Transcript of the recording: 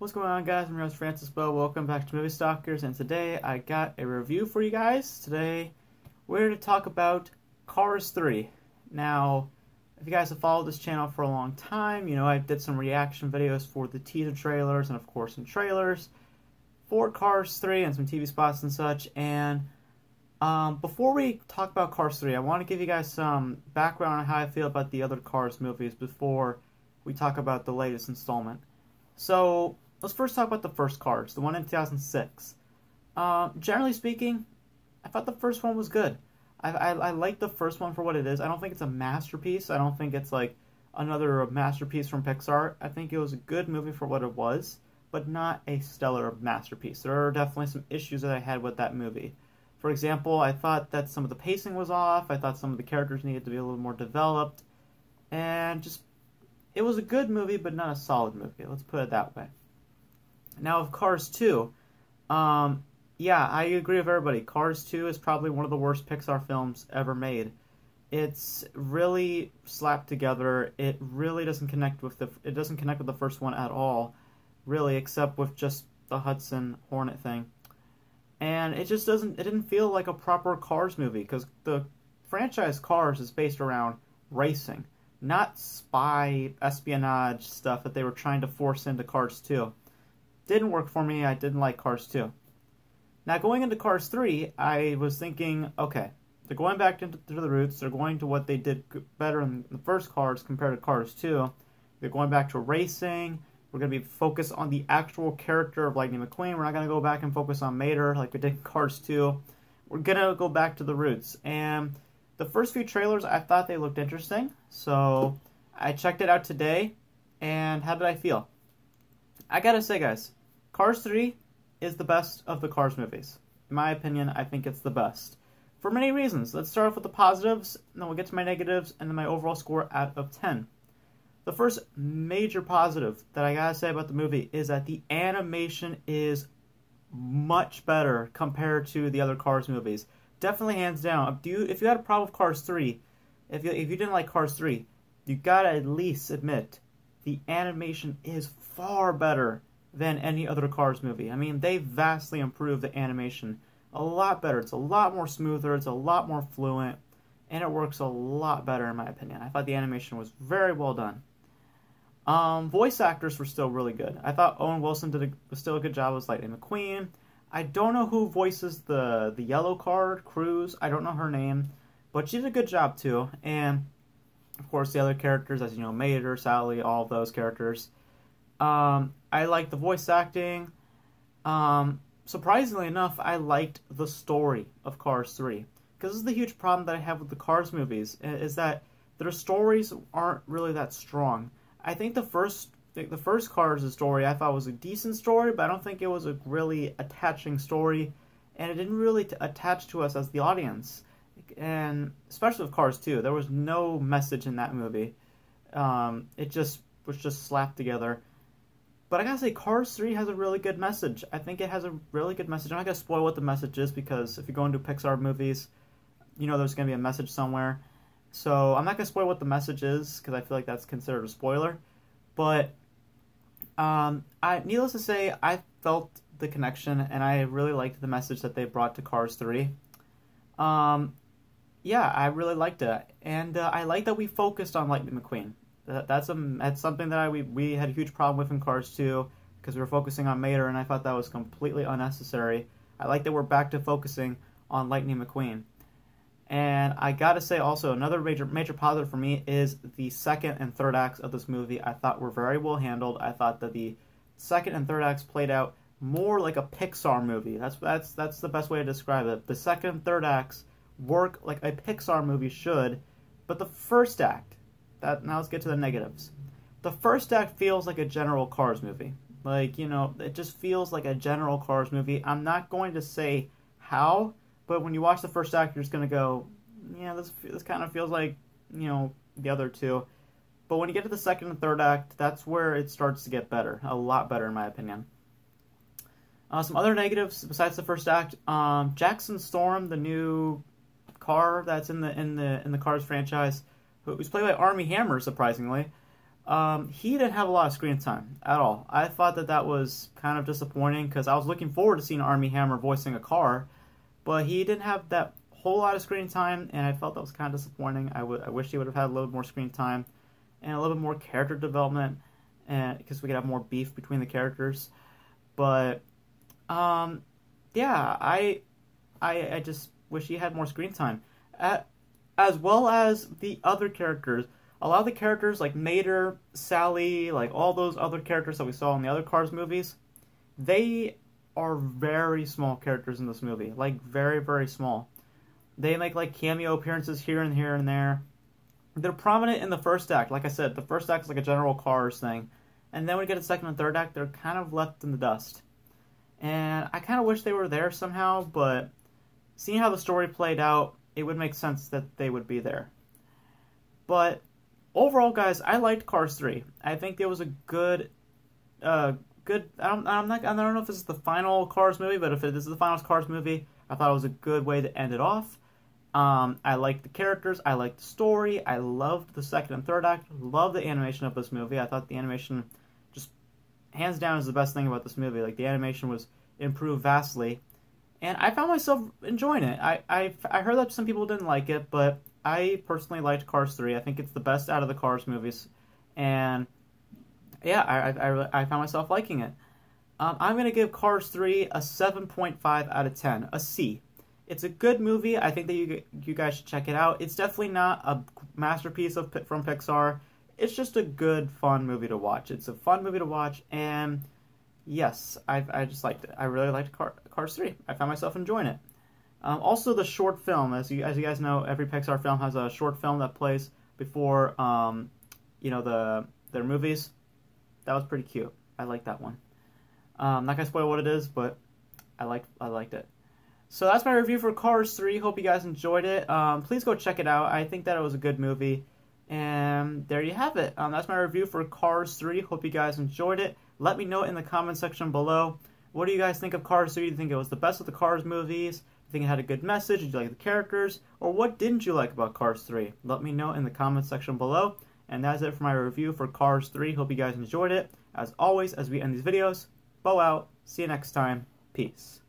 What's going on, guys? I'm your host, Beau. Welcome back to Movie Stalkers, and today I got a review for you guys. Today, we're here to talk about Cars 3. Now, if you guys have followed this channel for a long time, you know I did some reaction videos for the teaser trailers and, of course, some trailers for Cars 3 and some TV spots and such. And before we talk about Cars 3, I want to give you guys some background on how I feel about the other Cars movies before we talk about the latest installment. So, let's first talk about the first Cars, the one in 2006. Generally speaking, I thought the first one was good. I like the first one for what it is. I don't think it's a masterpiece. I don't think it's like another masterpiece from Pixar. I think it was a good movie for what it was, but not a stellar masterpiece. There are definitely some issues that I had with that movie. For example, I thought that some of the pacing was off. I thought some of the characters needed to be a little more developed. And just, it was a good movie, but not a solid movie. Let's put it that way. Now, of Cars 2, yeah, I agree with everybody. Cars 2 is probably one of the worst Pixar films ever made. It's really slapped together. It really doesn't connect with the first one at all, really, except with just the Hudson Hornet thing. And it didn't feel like a proper Cars movie, because the franchise Cars is based around racing, not spy, espionage stuff that they were trying to force into Cars 2. Didn't work for me. I didn't like Cars 2. Now, going into Cars 3, I was thinking, okay, they're going back into the roots. They're going to what they did better in the first Cars compared to Cars 2. They're going back to racing. We're going to be focused on the actual character of Lightning McQueen. We're not going to go back and focus on Mater like we did in Cars 2. We're going to go back to the roots. And the first few trailers, I thought they looked interesting. So I checked it out today. And how did I feel? I gotta say, guys, Cars 3 is the best of the Cars movies. In my opinion, I think it's the best. For many reasons. Let's start off with the positives, and then we'll get to my negatives, and then my overall score out of 10. The first major positive that I gotta say about the movie is that the animation is much better compared to the other Cars movies. Definitely hands down. If you had a problem with Cars 3, if you didn't like Cars 3, you gotta at least admit the animation is far better than any other Cars movie. I mean, they vastly improved the animation. A lot better. It's a lot more smoother. It's a lot more fluent. And it works a lot better, in my opinion. I thought the animation was very well done. Voice actors were still really good. I thought Owen Wilson did still a good job as Lightning McQueen. I don't know who voices the yellow card, Cruz. I don't know her name. But she did a good job, too. And, of course, the other characters, as you know, Mater, Sally, all of those characters. I liked the voice acting. Surprisingly enough, I liked the story of Cars 3. Because this is the huge problem that I have with the Cars movies, is that their stories aren't really that strong. I think the first Cars story I thought was a decent story, but I don't think it was a really attaching story, and it didn't really attach to us as the audience. And especially with Cars 2, there was no message in that movie. It just was just slapped together. But I gotta say, Cars 3 has a really good message. I think it has a really good message. I'm not gonna spoil what the message is, because if you go into Pixar movies, you know there's gonna be a message somewhere. So I'm not gonna spoil what the message is, because I feel like that's considered a spoiler. But needless to say, I felt the connection, and I really liked the message that they brought to Cars 3. Yeah, I really liked it, and I like that we focused on Lightning McQueen. That's something that we had a huge problem with in Cars 2, because we were focusing on Mater, and I thought that was completely unnecessary. I like that we're back to focusing on Lightning McQueen. And I gotta say also, another major positive for me is the second and third acts of this movie. I thought were very well handled. I thought that the second and third acts played out more like a Pixar movie. That's the best way to describe it. The second and third acts work like a Pixar movie should, but the first act, now let's get to the negatives. The first act feels like a general Cars movie. Like, you know, it just feels like a general Cars movie. I'm not going to say how, but when you watch the first act, you're just going to go, yeah, this kind of feels like, you know, the other two. But when you get to the second and third act, that's where it starts to get better. A lot better, in my opinion. Some other negatives besides the first act. Jackson Storm, the new car that's in the Cars franchise, who's played by Armie Hammer, surprisingly. He didn't have a lot of screen time at all. I thought that that was kind of disappointing because I was looking forward to seeing Armie Hammer voicing a car, but he didn't have that whole lot of screen time, and I felt that was kind of disappointing. I wish he would have had a little more screen time and a little bit more character development, and because we could have more beef between the characters. But yeah, I just wish he had more screen time, as well as the other characters. A lot of the characters, like Mater, Sally, like all those other characters that we saw in the other Cars movies, they are very small characters in this movie. Like, very, very small. They make, like, cameo appearances here and here and there. They're prominent in the first act. Like I said, the first act is like a general Cars thing. And then when we get to second and third act, they're kind of left in the dust. And I kind of wish they were there somehow, but seeing how the story played out, it would make sense that they would be there. But overall, guys, I liked Cars 3. I think it was a good. I don't know if this is the final Cars movie, but if this is the final Cars movie, I thought it was a good way to end it off. I liked the characters. I liked the story. I loved the second and third act. Loved the animation of this movie. I thought the animation, just hands down, is the best thing about this movie. Like, the animation was improved vastly, and I found myself enjoying it. I heard that some people didn't like it, but I personally liked Cars 3. I think it's the best out of the Cars movies, and yeah, I found myself liking it. I'm going to give Cars 3 a 7.5 out of 10, a C. It's a good movie. I think that you guys should check it out. It's definitely not a masterpiece from Pixar. It's just a good, fun movie to watch. It's a fun movie to watch, and yes, I just liked it. I really liked Cars 3. I found myself enjoying it. Also, the short film, as you guys know, every Pixar film has a short film that plays before, their movies. That was pretty cute. I liked that one. Not gonna spoil what it is, but I liked it. So that's my review for Cars 3. Hope you guys enjoyed it. Please go check it out. I think that it was a good movie. And there you have it. That's my review for Cars 3. Hope you guys enjoyed it. Let me know in the comment section below. What do you guys think of Cars 3? Do you think it was the best of the Cars movies? Do you think it had a good message? Did you like the characters? Or what didn't you like about Cars 3? Let me know in the comment section below. And that's it for my review for Cars 3. Hope you guys enjoyed it. As always, as we end these videos, Beau out. See you next time. Peace.